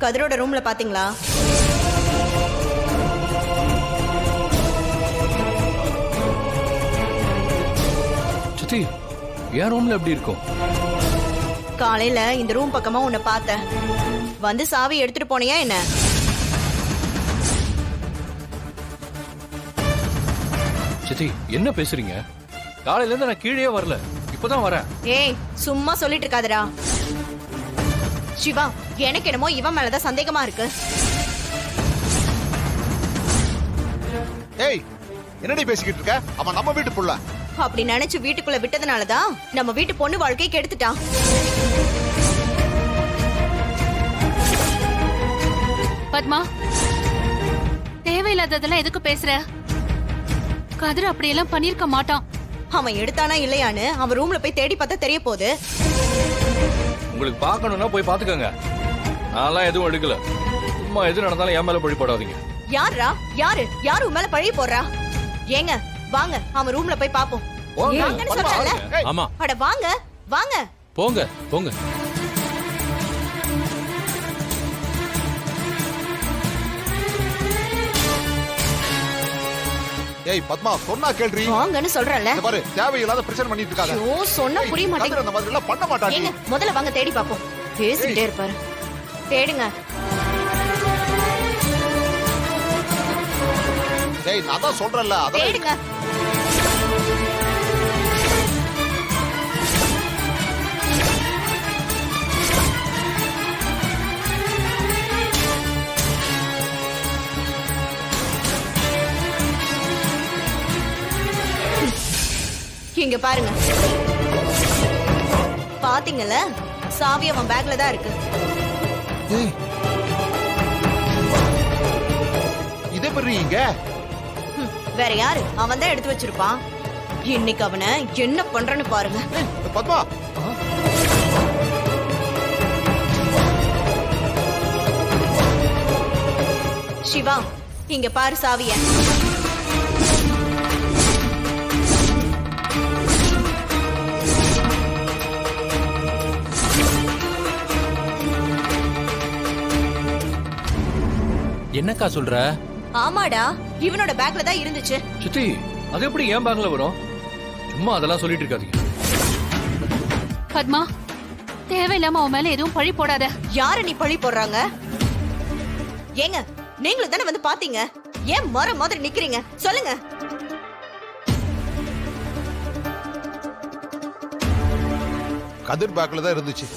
கதிரோட ரூம்ல பாத்தீங்களா? சித்தி, என் ரூம்ல எப்படி இருக்கும்? காலையில இந்த ரூம் பக்கமா உன்னை பார்த்தேன். வந்து சாவி எடுத்துட்டு போனியா என்ன? சித்தி, என்ன பேசுறீங்க? காலையில இருந்து நான் கீழே வரல, இப்பதான் வரேன். ஏய், சும்மா சொல்லிட்டு இருக்காதடா. சிவா, எனக்கு என்னமோ இவன் மேலதான் சந்தேகமா இருக்கு. ஏய், என்னடி பேசிக்கிட்டு இருக்க? அவன் நம்ம வீட்டு புள்ள. அப்படி நினைச்சு வீட்டுக்குள்ள விட்டதுனாலதான் நம்ம வீட்டு பொண்ணு வாழ்க்கையை கெடுத்துட்டான். பத்மா, தேவையில்லாததெல்லாம் எதுக்கு பேசுற? கதிர் அப்படியெல்லாம் பண்ணிருக்க மாட்டான். அவன் எடுத்தானா இல்லையான்னு அவன் ரூம்ல போய் தேடி பார்த்தா தெரிய போகுது. உங்களுக்கு பார்க்கணும்னா போய் பாத்துக்கோங்க. நான்லாம் எதுவும் எடுக்கல. சும்மா எது நடந்தாலும் என் மேல பழி போடாதீங்க. யாரா? யாரு உன் மேல பழி போடுறா? ஏங்க வாங்க, அவன் ரூம்ல போய் பாப்போம். போங்க. வாங்கன்னு சொல்றேன்ல. ஆமா, அட வாங்க வாங்க. போங்க போங்க. ஏய் பத்மா, சொன்னா கேள்றி. வாங்கன்னு சொல்றேன்ல. இந்த பாரு, தேவையில்லாத பிரச்சனை பண்ணிட்டு இருக்காத. ஐயோ, சொன்னா புரிய கதிர் மாட்டேங்குது. அந்த மாதிரி எல்லாம் பண்ண மாட்டாங்க. ஏங்க முதல்ல வாங்க தேடி பாப்போம். பேசிட்டே இருப்பாரு. தேடுங்க. ஏய், நான் தான் சொல்றேன்ல, அத தேடுங்க. இங்க பாருங்க. பாத்தீங்கல்ல, சாவி அவன் பேக்ல தான் இருக்கு. ஏய், இதே பண்றீங்க? வேற யாரு? அவன் தான் எடுத்து வச்சிருப்பான். இன்னைக்கு அவனை என்ன பண்றன்னு பாருங்க. பத்மா, சிவா, இங்க பாரு சாவிய. என்னக்கா சொல்ற? ஆமாடா, இவனோட பேக்ல தான் இருந்துச்சு. சித்தி, அது எப்படி என் பேக்ல வரும்? சும்மா அதெல்லாம் சொல்லிட்டு இருக்காதீங்க. பத்மா, தேவையில்லாம அவன் மேல எதுவும் பழி போடாத. யாரு நீ பழி போடுறாங்க? ஏங்க, நீங்களும் தானே வந்து பாத்தீங்க. ஏன் மர மாதிரி நிக்கிறீங்க? சொல்லுங்க. கதிர் பேக்ல தான் இருந்துச்சு.